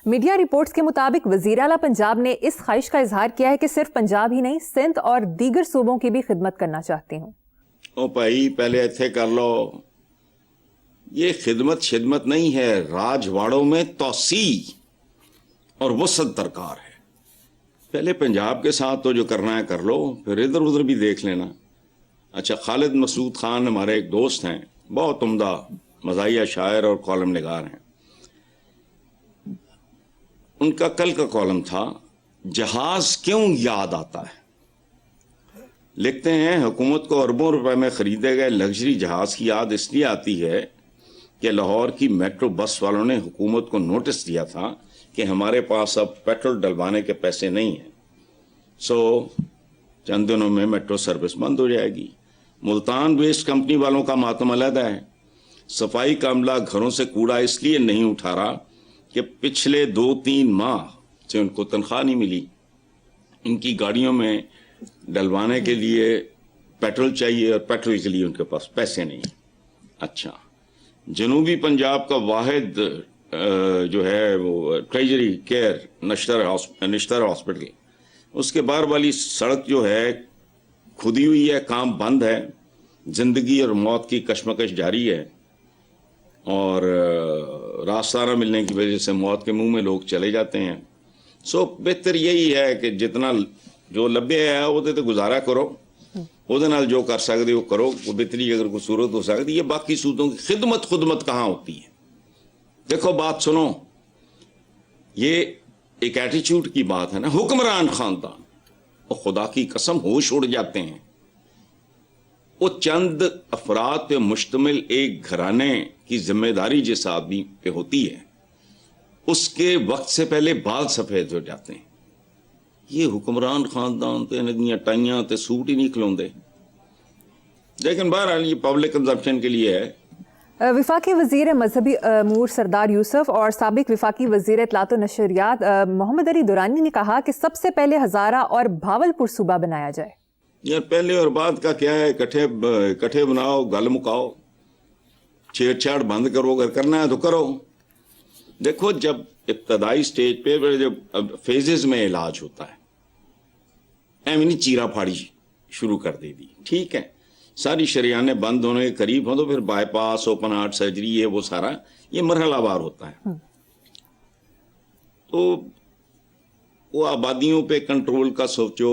Media reports کے مطابق وزیر اعلیٰ پنجاب نے اس خواہش کا اظہار کیا ہے کہ صرف پنجاب ہی نہیں سندھ اور دیگر صوبوں کی بھی خدمت کرنا چاہتے ہوں۔ او بھائی پہلے ایتھے کر لو، یہ خدمت نہیں ہے، راجواڑوں میں توسیع اور وسعت درکار ہے۔ پہلے پنجاب کے ساتھ تو جو کرنا ہے کر لو، پھر ادھر ادھر بھی دیکھ لینا۔ اچھا، خالد مسعود خان ہمارے ایک دوست ہیں، بہت عمدہ مزاحیہ شاعر اور کالم نگار ہیں۔ ان کا کل کا کالم تھا جہاز کیوں یاد آتا ہے۔ لکھتے ہیں حکومت کو اربوں روپے میں خریدے گئے لگژری جہاز کی یاد اس لیے آتی ہے کہ لاہور کی میٹرو بس والوں نے حکومت کو نوٹس دیا تھا کہ ہمارے پاس اب پیٹرول ڈلوانے کے پیسے نہیں ہیں، چند دنوں میں میٹرو سروس بند ہو جائے گی۔ ملتان ویسٹ کمپنی والوں کا ماتم علیحدہ ہے۔ صفائی کا عملہ گھروں سے کوڑا اس لیے نہیں اٹھا رہا کہ پچھلے 2-3 ماہ سے ان کو تنخواہ نہیں ملی۔ ان کی گاڑیوں میں ڈلوانے کے لیے پیٹرول چاہیے اور پیٹرول کے لیے ان کے پاس پیسے نہیں۔ اچھا، جنوبی پنجاب کا واحد جو ہے وہ ٹریجری کیئر نشتر ہاسپٹل، اس کے باہر والی سڑک جو ہے کھدی ہوئی ہے، کام بند ہے، زندگی اور موت کی کشمکش جاری ہے، اور راستہ نہ ملنے کی وجہ سے موت کے منہ میں لوگ چلے جاتے ہیں۔ بہتر یہی ہے کہ جتنا جو لبے ہے وہ تے گزارا کرو، وہ جو کر سکتے وہ کرو، وہ بہتری اگر کوئی صورت ہو سکتی ہے۔ باقی صورتوں کی خدمت کہاں ہوتی ہے؟ دیکھو بات سنو، یہ ایک ایٹیچیوڈ کی بات ہے نا۔ حکمران خاندان اور خدا کی قسم ہوش اڑ جاتے ہیں۔ وہ چند افراد پہ مشتمل ایک گھرانے کی ذمہ داری جس آدمی پہ ہوتی ہے، اس کے وقت سے پہلے بال سفید ہو جاتے ہیں۔ یہ حکمران خاندان تے ندیاں ٹائیاں تے سوٹ ہی نہیں کھلوندے، لیکن بہرحال یہ پبلک کنزمپشن کے لیے ہے۔ وفاقی وزیر مذہبی امور سردار یوسف اور سابق وفاقی وزیر اطلاعات و نشریات محمد علی دورانی نے کہا کہ سب سے پہلے ہزارہ اور بھاولپور صوبہ بنایا جائے۔ یار پہلے اور بعد کا کیا ہے؟ کٹھے بناؤ، گل مکاؤ، چھیڑ چھاڑ بند کرو، اگر کرنا ہے تو کرو۔ دیکھو جب ابتدائی سٹیج پہ جب فیزز میں علاج ہوتا ہے، ایمنی چیرا پھاڑی شروع کر دے دی، ٹھیک ہے، ساری شریانیں بند ہونے کے قریب ہوں تو پھر by pass, open heart surgery, یہ وہ سارا یہ مرحلہ وار ہوتا ہے۔ تو وہ آبادیوں پہ کنٹرول کا سوچو،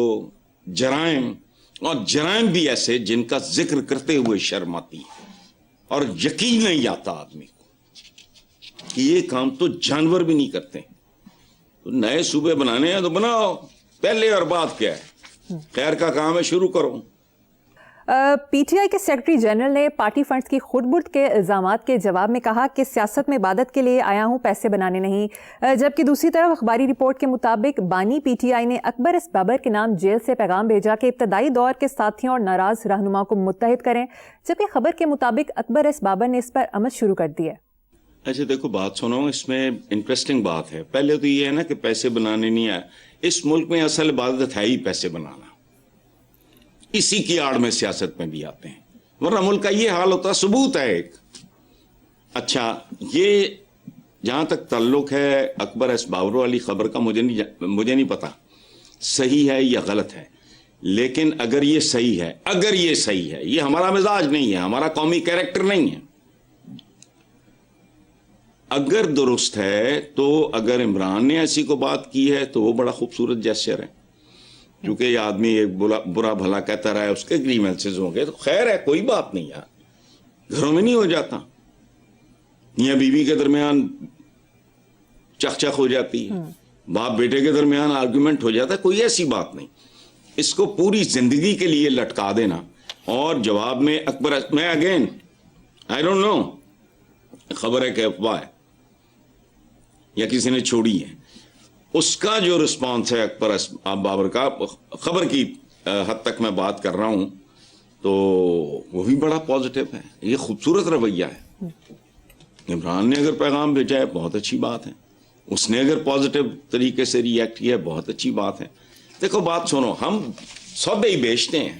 جرائم، اور جرائم بھی ایسے جن کا ذکر کرتے ہوئے شرم آتی ہے اور یقین نہیں آتا آدمی کو کہ یہ کام تو جانور بھی نہیں کرتے۔ تو نئے صوبے بنانے ہیں تو بناؤ، پہلے اور بعد کیا ہے؟ خیر کا کام ہے، شروع کرو۔ پی ٹی آئی کے سیکرٹری جنرل نے پارٹی فنڈز کی خود برد کے الزامات کے جواب میں کہا کہ سیاست میں عبادت کے لیے آیا ہوں، پیسے بنانے نہیں، جبکہ دوسری طرف اخباری رپورٹ کے مطابق بانی پی ٹی آئی نے اکبر ایس بابر کے نام جیل سے پیغام بھیجا کہ ابتدائی دور کے ساتھیوں اور ناراض رہنما کو متحد کریں، جبکہ خبر کے مطابق اکبر ایس بابر نے اس پر عمل شروع کر دیا۔ اچھا دیکھو بات سنو، اس میں انٹرسٹنگ بات ہے۔ پہلے تو یہ ہے نا کہ پیسے بنانے نہیں آئے، اس ملک میں اصل عبادت ہے ہی پیسے بنانا، اسی کی آڑ میں سیاست میں بھی آتے ہیں، ورنہ ملک کا یہ حال ہوتا، ثبوت ہے ایک۔ اچھا، یہ جہاں تک تعلق ہے اکبر ایس بابر والی خبر کا، مجھے نہیں پتا صحیح ہے یا غلط ہے، لیکن اگر یہ صحیح ہے، یہ ہمارا مزاج نہیں ہے، ہمارا قومی کیریکٹر نہیں ہے۔ اگر درست ہے تو اگر عمران نے ایسی کو بات کی ہے تو وہ بڑا خوبصورت جیسچر ہے، کیونکہ یہ آدمی ایک برا بھلا کہتا رہا ہے، اس کے گریونسز ہوں گے تو خیر ہے، کوئی بات نہیں یار، گھروں میں نہیں ہو جاتا، میاں بیوی کے درمیان چخ ہو جاتی ہے، باپ بیٹے کے درمیان آرگومنٹ ہو جاتا ہے، کوئی ایسی بات نہیں۔ اس کو پوری زندگی کے لیے لٹکا دینا اور جواب میں میں اگین آئی ڈونٹ نو، خبر ہے کہ افواہ ہے یا کسی نے چھوڑی ہے، اس کا جو رسپانس ہے اکبر بابر کا، خبر کی حد تک میں بات کر رہا ہوں، تو وہ بھی بڑا پازیٹیو ہے، یہ خوبصورت رویہ ہے۔ عمران نے اگر پیغام بھیجا ہے بہت اچھی بات ہے، اس نے اگر پازیٹیو طریقے سے ری ایکٹ کیا ہے بہت اچھی بات ہے۔ دیکھو بات سنو، ہم سودے ہی بیچتے ہیں،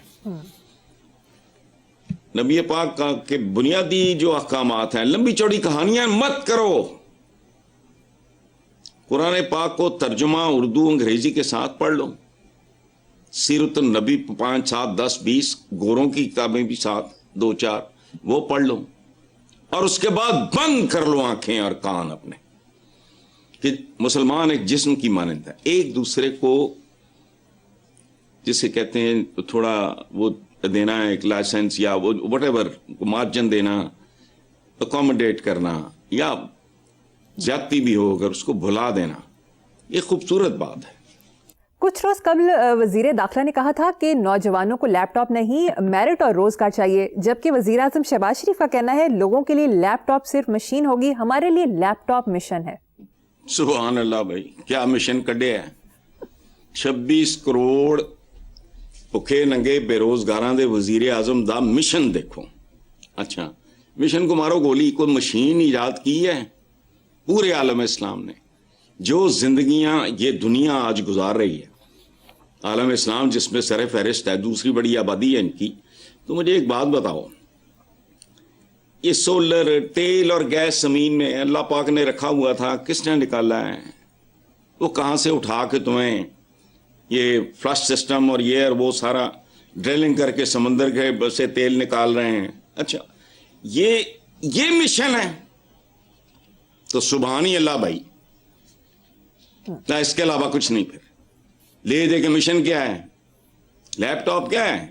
نبی پاک کے بنیادی جو احکامات ہیں، لمبی چوڑی کہانیاں مت کرو، قرآن پاک کو ترجمہ اردو انگریزی کے ساتھ پڑھ لو, سیرت النبی 5 7 10 20 گوروں کی کتابیں بھی ساتھ 2 4 وہ پڑھ لو, اور اس کے بعد بند کر لو آنکھیں اور کان اپنے کہ مسلمان ایک جسم کی مانند ہے. ایک دوسرے کو جسے کہتے ہیں تھوڑا وہ دینا ہے, ایک لائسنس یا وہ وٹ ایور مارجن دینا, اکوموڈیٹ کرنا, یا زیادتی بھی ہو اگر اس کو بھلا دینا, یہ خوبصورت بات ہے. کچھ روز قبل وزیر داخلہ نے کہا تھا کہ نوجوانوں کو لیپ ٹاپ نہیں میرٹ اور روزگار چاہیے, جبکہ وزیر اعظم شہباز شریف کا کہنا ہے لوگوں کے لیے لیپ ٹاپ صرف مشین ہوگی, ہمارے لیے لیپ ٹاپ مشن ہے. سبحان اللہ بھائی, کیا مشن کڈے ہے. 26 کروڑ بھکے ننگے بے روزگاراں دے وزیر اعظم دا مشن دیکھو. اچھا مشن کو مارو گولی, کوئی مشین ایجاد کی ہے پورے عالم اسلام نے. جو زندگیاں یہ دنیا آج گزار رہی ہے, عالم اسلام جس میں سر فہرست ہے, دوسری بڑی آبادی ہے ان کی, تو مجھے ایک بات بتاؤ, یہ سولر تیل اور گیس زمین میں اللہ پاک نے رکھا ہوا تھا, کس نے نکالا ہے؟ وہ کہاں سے اٹھا کے تمہیں یہ فلش سسٹم اور یہ اور وہ سارا ڈرلنگ کر کے سمندر کے سے تیل نکال رہے ہیں. اچھا یہ مشن ہے تو سبحان ہی اللہ بھائی, نہ اس کے علاوہ کچھ نہیں. پھر لے دے کے مشن کیا ہے؟ لیپ ٹاپ کیا ہے؟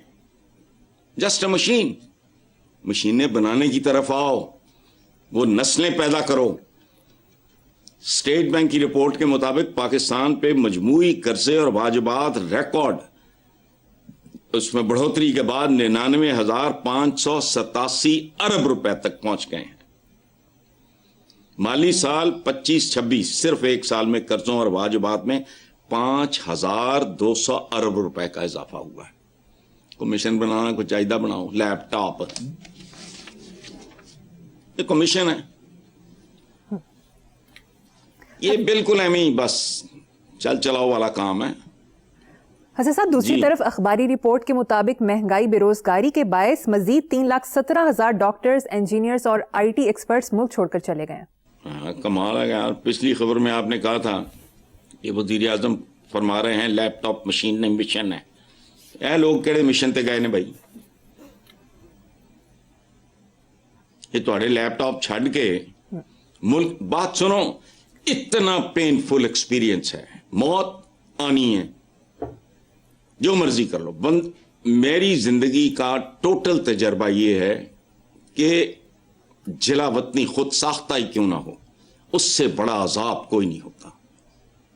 Just a machine. مشینیں بنانے کی طرف آؤ, وہ نسلیں پیدا کرو. اسٹیٹ بینک کی رپورٹ کے مطابق پاکستان پہ مجموعی قرضے اور واجبات ریکارڈ, اس میں بڑھوتری کے بعد 99,587 ارب روپے تک پہنچ گئے ہیں. مالی سال 25-26 صرف ایک سال میں قرضوں اور واجبات میں 5,200 ارب روپے کا اضافہ ہوا ہے. کمیشن بنانا کوئی چاہیدہ بناؤ, لیپ ٹاپ یہ کمیشن ہے. یہ بالکل ایمی بس چل چلاؤ والا کام ہے. حسن صاحب, دوسری طرف اخباری رپورٹ کے مطابق مہنگائی بے روزگاری کے باعث مزید 3,17,000 ڈاکٹرز, انجینئرز اور IT ایکسپرٹس ملک چھوڑ کر چلے گئے. کمال ہے یار. پچھلی خبر میں آپ نے کہا تھا یہ وزیر اعظم فرما رہے ہیں لیپ ٹاپ مشین نہیں مشن ہے. اے لوگ کہڑے مشن تے گئے نے بھائی؟ یہ تھوڑے لیپ ٹاپ چھڈ کے ملک, بات سنو, اتنا پینفل ایکسپیرینس ہے, موت آنی ہے, جو مرضی کر لو. میری زندگی کا ٹوٹل تجربہ یہ ہے کہ جلا وطنی خود ساختہ ہی کیوں نہ ہو, اس سے بڑا عذاب کوئی نہیں ہوتا.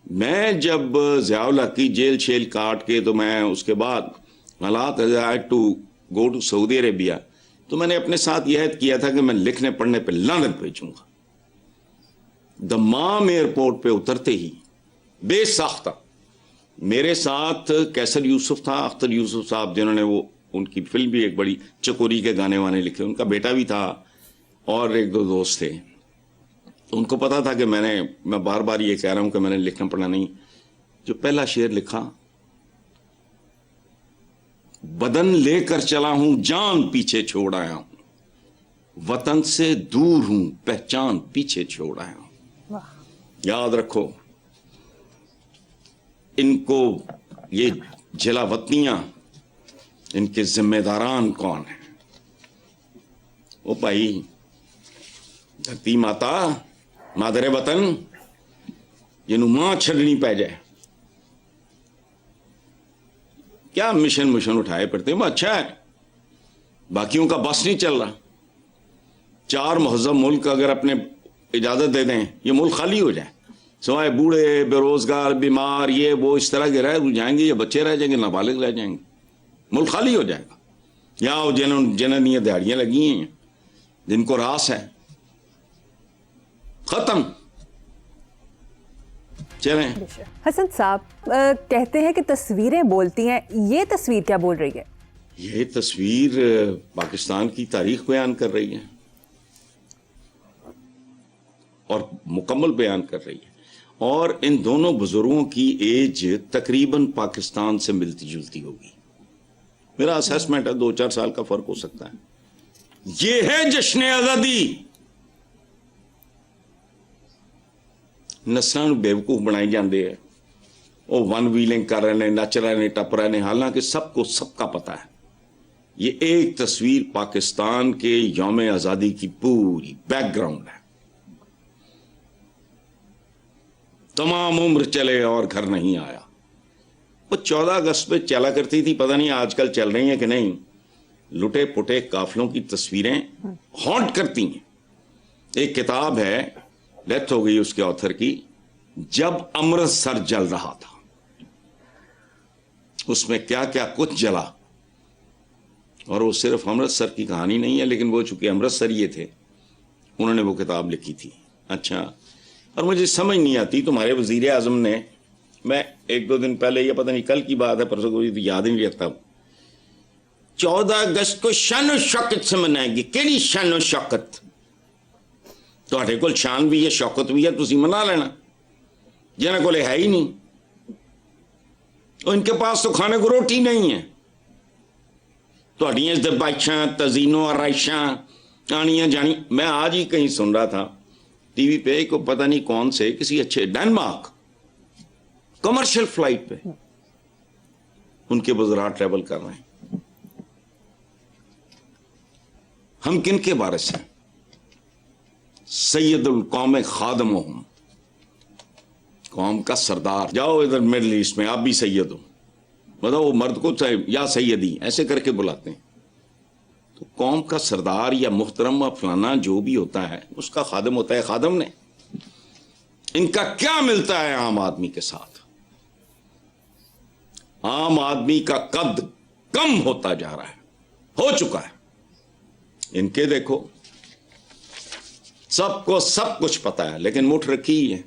میں جب ضیاء الحق کی جیل شیل کاٹ کے, تو میں اس کے بعد حالات to go to Saudi Arabia, تو میں نے اپنے ساتھ یہ عہد کیا تھا کہ میں لکھنے پڑھنے پہ لعنت بھیجوں گا. دمام ایئرپورٹ پہ اترتے ہی بے ساختہ میرے ساتھ کیسر یوسف تھا, اختر یوسف صاحب جنہوں نے وہ ان کی فلم بھی ایک بڑی چکوری کے گانے وانے لکھے, ان کا بیٹا بھی تھا اور ایک دو دوست تھے. ان کو پتا تھا کہ میں بار بار یہ کہہ رہا ہوں کہ میں نے لکھنا پڑھنا نہیں. جو پہلا شعر لکھا, بدن لے کر چلا ہوں جان پیچھے چھوڑ آیا ہوں, وطن سے دور ہوں پہچان پیچھے چھوڑ آیا ہوں. یاد رکھو ان کو, یہ جلا وطنیاں, ان کے ذمہ داران کون ہیں؟ وہ بھائی دھرتی ماتا, مادر وطن, جنہوں ماں چھڑنی پہ جائے. کیا مشن اٹھائے پڑتے ہیں, وہ اچھا ہے, باقیوں کا بس نہیں چل رہا. 4 مہذب ملک اگر اپنے اجازت دے دیں یہ ملک خالی ہو جائے, سوائے بوڑھے, بے روزگار, بیمار, یہ وہ اس طرح کے رہ جائیں گے, یا بچے رہ جائیں گے, نابالغ رہ جائیں گے, ملک خالی ہو جائے گا. یا وہ جنہوں یہ دیہڑیاں لگی ہیں, جن کو راس ہے, ختم. چلیں. حسن صاحب کہتے ہیں کہ تصویریں بولتی ہیں, یہ تصویر کیا بول رہی ہے؟ یہ تصویر پاکستان کی تاریخ بیان کر رہی ہے اور مکمل بیان کر رہی ہے. اور ان دونوں بزرگوں کی ایج تقریباً پاکستان سے ملتی جلتی ہوگی. میرا اسیسمنٹ ہے 2-4 سال کا فرق ہو سکتا ہے. یہ ہے جشن آزادی. ਨਸਲਾਂ ਨੂੰ ਬੇਵਕੂਫ ਬਣਾਈ ਜਾਂਦੇ ਹੈ, وہ ون ویلنگ کر رہے ہیں, نچ رہے ہیں, ٹپ رہے ہیں, حالانکہ سب کو سب کا پتہ ہے یہ ایک تصویر پاکستان کے یوم آزادی کی پوری بیک گراؤنڈ ہے. تمام عمر چلے اور گھر نہیں آیا. وہ 14 اگست پہ چلا کرتی تھی, پتہ نہیں آج کل چل رہی ہیں کہ نہیں. لٹے پٹے قافلوں کی تصویریں ہانٹ کرتی ہیں. ایک کتاب ہے, ڈیتھ ہو گئی اس کے آتھر کی, جب امرتسر جل رہا تھا. اس میں کیا کیا کچھ جلا, اور وہ صرف امرتسر کی کہانی نہیں ہے, لیکن وہ چونکہ امرتسر یہ تھے انہوں نے وہ کتاب لکھی تھی. اچھا, اور مجھے سمجھ نہیں آتی, تمہارے وزیر اعظم نے, میں 1-2 دن پہلے, یہ پتہ نہیں کل کی بات ہے پرسوں کو, تو یاد ہی نہیں رکھتا ہوں, 14 اگست کو شان و شوکت سے منائے گی. کیڑی شان و شوکت؟ تواڈے کول شان بھی ہے, شوکت بھی ہے, تسی منا لینا. جنہاں کولے ہے ہی نہیں, ان کے پاس تو کھانے کو روٹی نہیں ہے. تواڈیاں دبائشاں, تزئینو آرائشاں آنیاں جانی. میں آج ہی کہیں سن رہا تھا ٹی وی پہ, کو پتہ نہیں کون سے, کسی اچھے ڈینمارک کمرشل فلائٹ پہ ان کے وزراء ٹریول کر رہے ہیں. ہم کن کے وارث ہیں؟ سید القوم خادمہم, قوم کا سردار. جاؤ ادھر مڈل ایسٹ میں, آپ بھی سید ہو, بتاؤ وہ مرد کو یا سیدی ایسے کر کے بلاتے ہیں. تو قوم کا سردار یا محترم یا فلانا جو بھی ہوتا ہے اس کا خادم ہوتا ہے. خادم نے ان کا کیا ملتا ہے عام آدمی کے ساتھ؟ عام آدمی کا قد کم ہوتا جا رہا ہے, ہو چکا ہے. ان کے دیکھو, سب کو سب کچھ پتا ہے, لیکن مٹھ رکھی ہی ہے.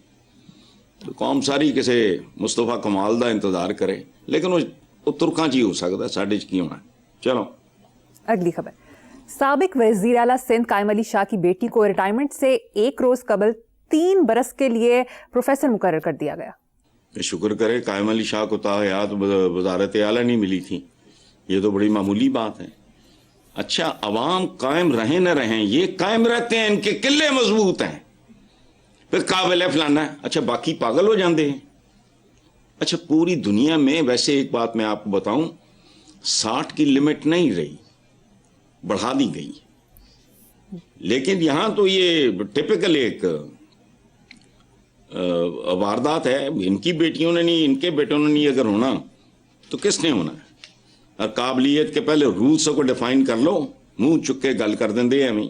تو قوم ساری کسی مصطفیٰ کمال دا انتظار کرے, لیکن وہ ترکاں جی ہو سکتا ہے, ساڈے چ کی ہونا ہے. چلو اگلی خبر. سابق وزیر اعلیٰ سندھ قائم علی شاہ کی بیٹی کو ریٹائرمنٹ سے 1 روز قبل 3 برس کے لیے پروفیسر مقرر کر دیا گیا. شکر کرے قائم علی شاہ کو تاحیات وزارت اعلیٰ نہیں ملی تھی, یہ تو بڑی معمولی بات ہے. اچھا, عوام قائم رہیں نہ رہیں, یہ قائم رہتے ہیں, ان کے قلعے مضبوط ہیں, پھر قابل ہے فلانا ہے. اچھا, باقی پاگل ہو جاندے ہیں. اچھا, پوری دنیا میں ویسے ایک بات میں آپ کو بتاؤں, 60 کی لمٹ نہیں رہی, بڑھا دی گئی. لیکن یہاں تو یہ ٹپیکل ایک واردات ہے. ان کی بیٹیوں نے نہیں, ان کے بیٹوں نے نہیں اگر ہونا تو کس نے ہونا ہے؟ اور قابلیت کے پہلے رولس کو ڈیفائن کر لو, منہ چک کے گل کر دیں دے ہمیں.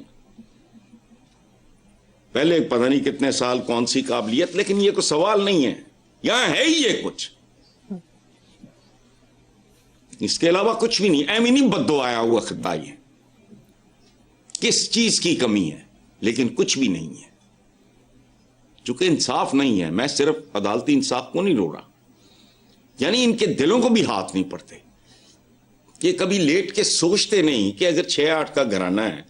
پہلے پتہ نہیں کتنے سال کون سی قابلیت, لیکن یہ کوئی سوال نہیں ہے, یہاں ہے ہی یہ کچھ, اس کے علاوہ کچھ بھی نہیں. ایمی نہیں بدو آیا ہوا خطہ, یہ کس چیز کی کمی ہے, لیکن کچھ بھی نہیں ہے. چونکہ انصاف نہیں ہے, میں صرف عدالتی انصاف کو نہیں رو رہا, یعنی ان کے دلوں کو بھی ہاتھ نہیں پڑتے کہ کبھی لیٹ کے سوچتے نہیں کہ اگر 6-8 کا گھرانہ ہے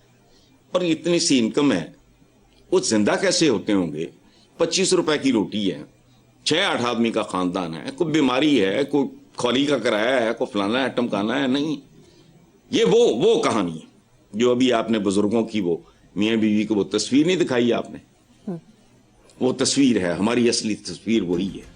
اور اتنی سی انکم ہے, وہ زندہ کیسے ہوتے ہوں گے؟ 25 روپے کی روٹی ہے, 6-8 آدمی کا خاندان ہے, کوئی بیماری ہے, کوئی کھولی کا کرایہ ہے, کوئی فلانا ہے, ٹمکانا ہے. نہیں, یہ وہ کہانی ہے جو ابھی آپ نے بزرگوں کی وہ میاں بیوی کو وہ تصویر نہیں دکھائی آپ نے, وہ تصویر ہے, ہماری اصلی تصویر وہی ہے.